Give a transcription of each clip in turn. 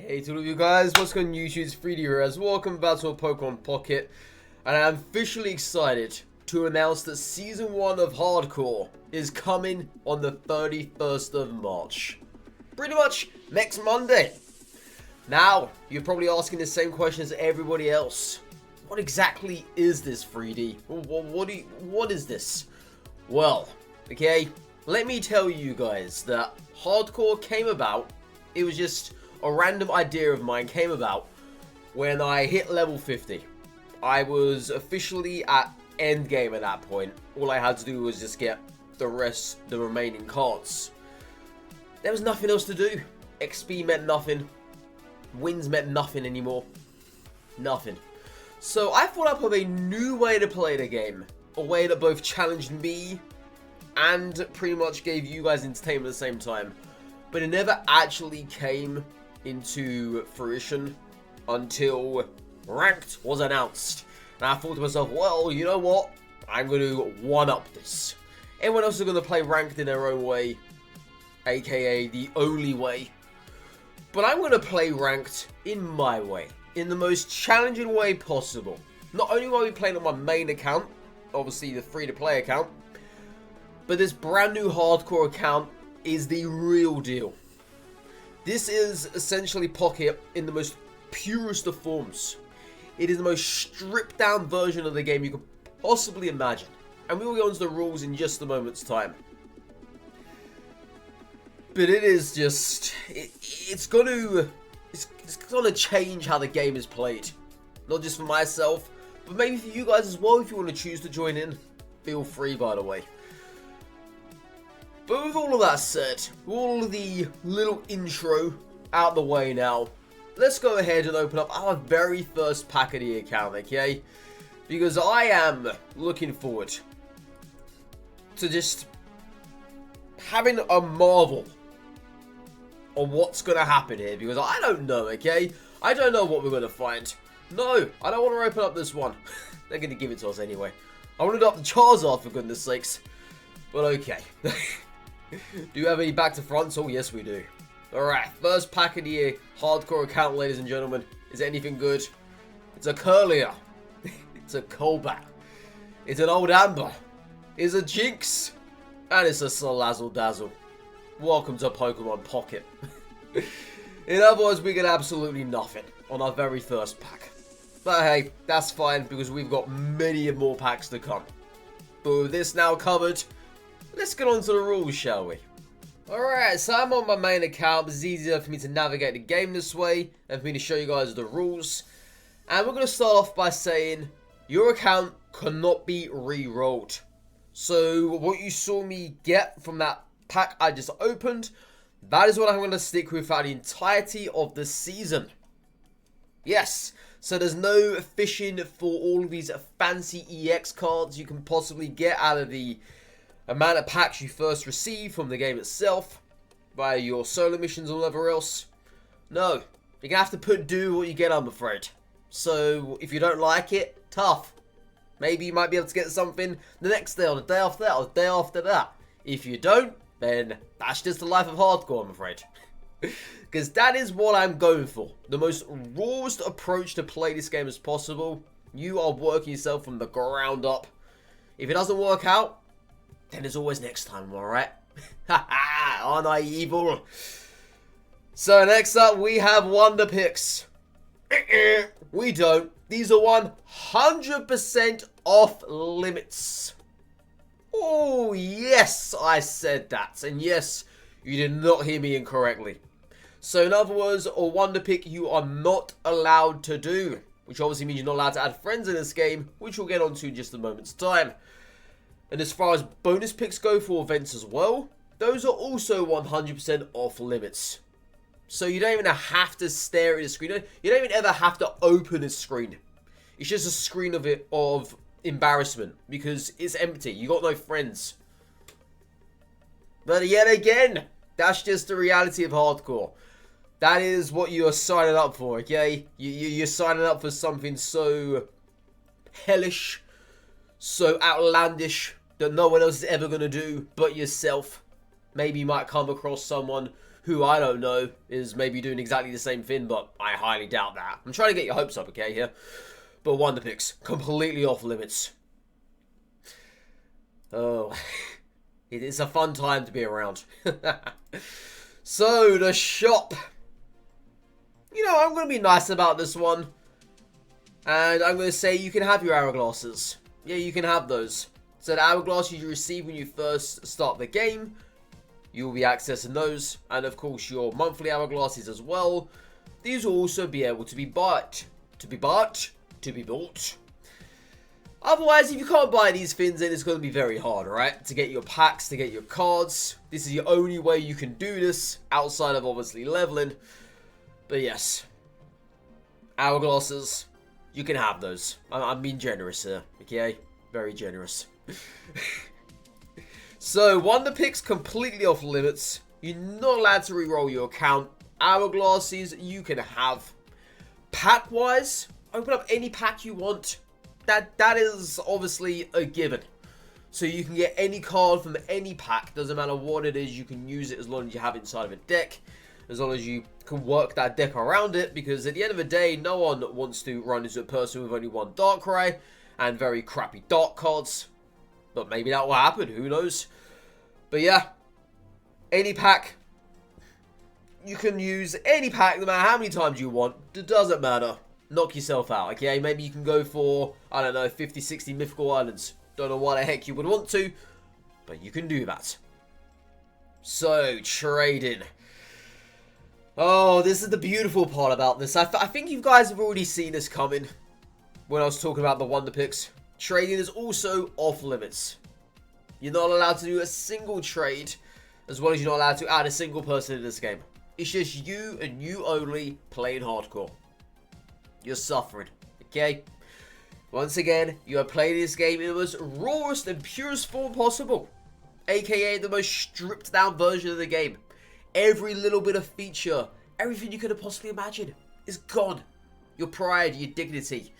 Hey to all of you guys, what's going on YouTube? It's 3D Heroes. Welcome back to a Pokémon Pocket. And I'm officially excited to announce that Season 1 of Hardcore is coming on the 31st of March. Pretty much next Monday. Now, you're probably asking the same question as everybody else. What exactly is this 3D? What is this? Well, okay, let me tell you guys that Hardcore came about. It was just a random idea of mine came about when I hit level 50. I was officially at endgame at that point. All I had to do was just get the remaining cards. There was nothing else to do. XP meant nothing. Wins meant nothing anymore. Nothing. So I thought up of a new way to play the game. A way that both challenged me and pretty much gave you guys entertainment at the same time. But it never actually came into fruition until Ranked was announced. And I thought to myself, well, you know what? I'm going to one-up this. Everyone else is going to play Ranked in their own way, aka the only way. But I'm going to play Ranked in my way, in the most challenging way possible. Not only will I be playing on my main account, obviously the free-to-play account, but this brand new Hardcore account is the real deal. This is essentially Pocket in the most purest of forms. It is the most stripped down version of the game you could possibly imagine. And we will go into the rules in just a moment's time. But it is just, it's gonna change how the game is played. Not just for myself, but maybe for you guys as well if you want to choose to join in. Feel free, by the way. But with all of that said, with all of the little intro out the way now, let's go ahead and open up our very first pack of the account, okay? Because I am looking forward to just having a marvel on what's going to happen here. Because I don't know, okay? I don't know what we're going to find. No, I don't want to open up this one. They're going to give it to us anyway. I want to open up the Charizard, for goodness sakes. But okay. Do you have any back to fronts? Oh, yes, we do. Alright, first pack of the year. Hardcore account, ladies and gentlemen. Is it anything good? It's a Curlier. It's a Colbat. It's an Old Amber. It's a Jinx. And it's a Salazzle Dazzle. Welcome to Pokemon Pocket. In other words, we get absolutely nothing on our very first pack. But hey, that's fine because we've got many more packs to come. But with this now covered, let's get on to the rules, shall we? Alright, so I'm on my main account. It's easier for me to navigate the game this way and for me to show you guys the rules. And we're going to start off by saying your account cannot be re-rolled. So what you saw me get from that pack I just opened, that is what I'm going to stick with throughout the entirety of the season. Yes, so there's no fishing for all of these fancy EX cards you can possibly get out of the amount of packs you first receive from the game itself, via your solo missions or whatever else. No, you're going to have to do what you get, I'm afraid. So, if you don't like it, tough. Maybe you might be able to get something the next day, or the day after that, or the day after that. If you don't, then that's just the life of Hardcore, I'm afraid. Because that is what I'm going for. The most rawest approach to play this game as possible. You are working yourself from the ground up. If it doesn't work out, then there's always next time, alright? Haha, aren't I evil? So next up, we have Wonder Picks. We don't. These are 100% off limits. Oh, yes, I said that. And yes, you did not hear me incorrectly. So in other words, a Wonder Pick you are not allowed to do. Which obviously means you're not allowed to add friends in this game, which we'll get onto in just a moment's time. And as far as bonus picks go for events as well, those are also 100% off limits. So you don't even have to stare at a screen. You don't even ever have to open a screen. It's just a screen of embarrassment because it's empty. You got no friends. But yet again, that's just the reality of Hardcore. That is what you are signing up for, okay? You're signing up for something so hellish, so outlandish that no one else is ever going to do but yourself. Maybe you might come across someone who I don't know is maybe doing exactly the same thing, but I highly doubt that. I'm trying to get your hopes up, okay, here. But Wonder Picks, completely off limits. Oh, it is a fun time to be around. So, the shop. You know, I'm going to be nice about this one. And I'm going to say you can have your hourglasses. Yeah, you can have those. So the hourglasses you receive when you first start the game, you will be accessing those. And of course your monthly hourglasses as well. These will also be able to be bought. To be bought. Otherwise, if you can't buy these things, then it's going to be very hard, right? To get your packs, to get your cards. This is the only way you can do this, outside of obviously leveling. But yes. Hourglasses. You can have those. I'm being generous here, okay? Very generous. So, Wonder Picks completely off limits. You're not allowed to reroll your account. Hourglasses, you can have. Pack-wise, open up any pack you want. That is obviously a given. So you can get any card from any pack. Doesn't matter what it is, you can use it as long as you have it inside of a deck. As long as you can work that deck around it, because at the end of the day, no one wants to run into a person with only one Darkrai and very crappy Dark cards. But maybe that will happen, who knows. But yeah, any pack. You can use any pack no matter how many times you want. It doesn't matter. Knock yourself out, okay? Maybe you can go for, I don't know, 50, 60 Mythical Islands. Don't know why the heck you would want to, but you can do that. So, trading. Oh, this is the beautiful part about this. I think you guys have already seen this coming when I was talking about the Wonder Picks. Trading is also off limits. You're not allowed to do a single trade, as well as you're not allowed to add a single person in this game. It's just you and you only playing hardcore. You're suffering, okay? Once again, you are playing this game in the most rawest and purest form possible. AKA the most stripped down version of the game. Every little bit of feature, everything you could have possibly imagined is gone. Your pride, your dignity,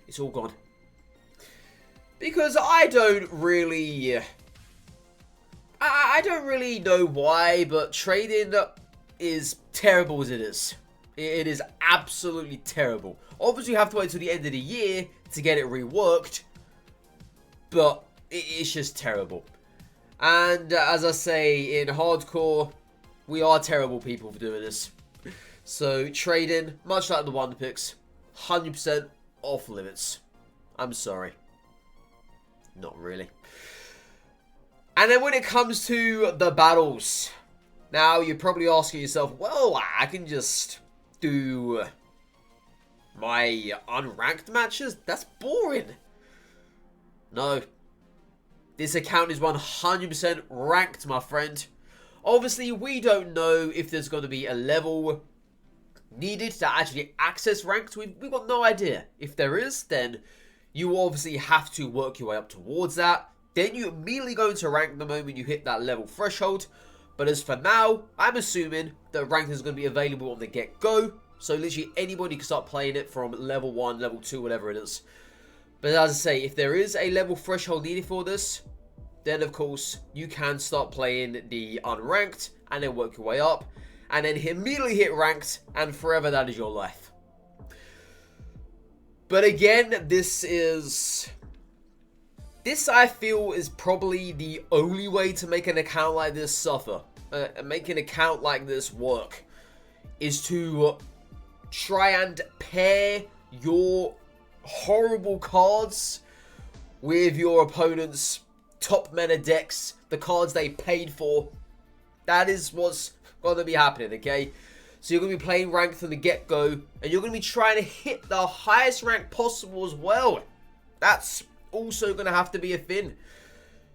it's all gone. Because I don't really know why, but trading is terrible as it is. It is absolutely terrible. Obviously, you have to wait till the end of the year to get it reworked, but it's just terrible. And as I say, in hardcore, we are terrible people for doing this. So, trading, much like the Wonder Picks, 100% off limits. I'm sorry. Not really. And then when it comes to the battles, now you're probably asking yourself, well, I can just do my unranked matches? That's boring. No. This account is 100% ranked, my friend. Obviously, we don't know if there's going to be a level needed to actually access ranked. We've got no idea. If there is, then you obviously have to work your way up towards that. Then you immediately go into rank the moment you hit that level threshold. But as for now, I'm assuming that ranked is going to be available on the get-go. So literally anybody can start playing it from level 1, level 2, whatever it is. But as I say, if there is a level threshold needed for this, then of course you can start playing the unranked and then work your way up. And then immediately hit ranked, and forever that is your life. But again, this I feel is probably the only way to make an account like this suffer. Make an account like this work. Is to try and pair your horrible cards with your opponent's top meta decks. The cards they paid for. That is what's going to be happening, okay? So you're going to be playing ranked from the get-go. And you're going to be trying to hit the highest rank possible as well. That's also going to have to be a thing.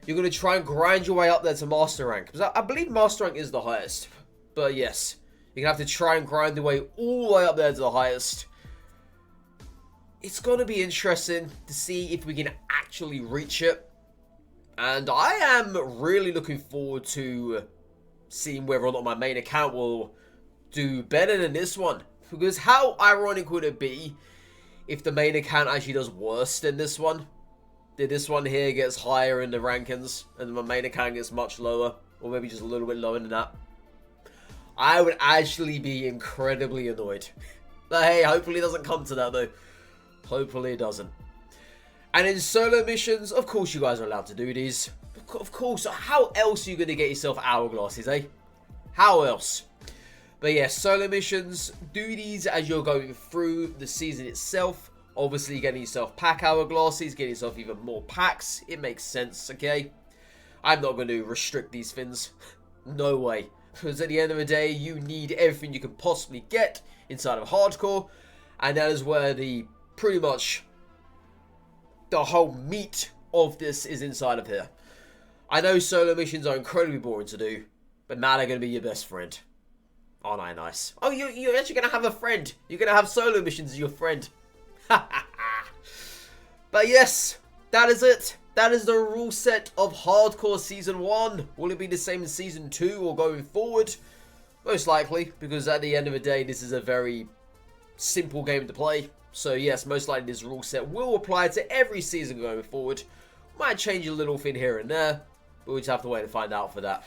You're going to try and grind your way up there to master rank. Because I believe master rank is the highest. But yes, you're going to have to try and grind your way all the way up there to the highest. It's going to be interesting to see if we can actually reach it. And I am really looking forward to seeing whether or not my main account will do better than this one. Because how ironic would it be if the main account actually does worse than this one? Did this one here gets higher in the rankings and my main account gets much lower, or maybe just a little bit lower than that? I would actually be incredibly annoyed. But hey, hopefully it doesn't come to that though. Hopefully it doesn't. And in solo missions, of course you guys are allowed to do these. Of course, how else are you going to get yourself hourglasses, eh? How else? But yeah, solo missions, do these as you're going through the season itself. Obviously, getting yourself pack hourglasses, getting yourself even more packs. It makes sense, okay? I'm not going to restrict these things. No way. Because at the end of the day, you need everything you can possibly get inside of hardcore. And that is where pretty much the whole meat of this is inside of here. I know solo missions are incredibly boring to do, but now they're going to be your best friend. Aren't I nice? Oh, you're actually going to have a friend. You're going to have solo missions as your friend. But yes, that is it. That is the rule set of Hardcore Season 1. Will it be the same in Season 2 or going forward? Most likely, because at the end of the day, this is a very simple game to play. So yes, most likely this rule set will apply to every season going forward. Might change a little thing here and there, but we just have to wait and find out for that.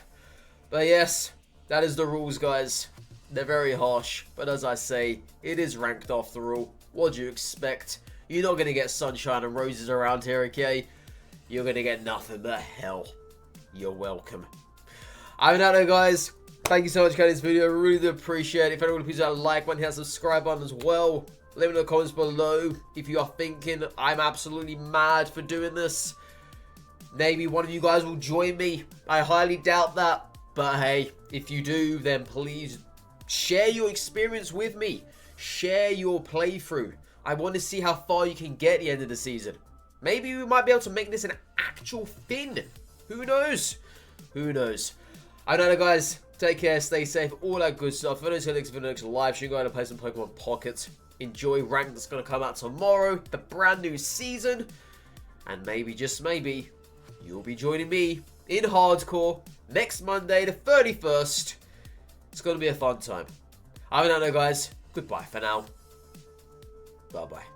But yes, that is the rules, guys. They're very harsh, but as I say, it is ranked after all. What do you expect? You're not going to get sunshine and roses around here, okay? You're going to get nothing but hell. You're welcome. I'm Nato, guys. Thank you so much for this video. I really do appreciate it. If anyone would please hit that like button, hit that subscribe button as well. Let me know in the comments below if you are thinking I'm absolutely mad for doing this. Maybe one of you guys will join me. I highly doubt that. But hey, if you do, then please share your experience with me. Share your playthrough. I want to see how far you can get at the end of the season. Maybe we might be able to make this an actual thing. Who knows? Who knows? I know, guys. Take care, stay safe, all that good stuff. For the next live stream, going to play some Pokemon Pocket. Enjoy rank that's going to come out tomorrow. The brand new season. And maybe, just maybe, you'll be joining me in Hardcore next Monday, the 31st. It's going to be a fun time. I don't know, guys. Goodbye for now. Bye-bye.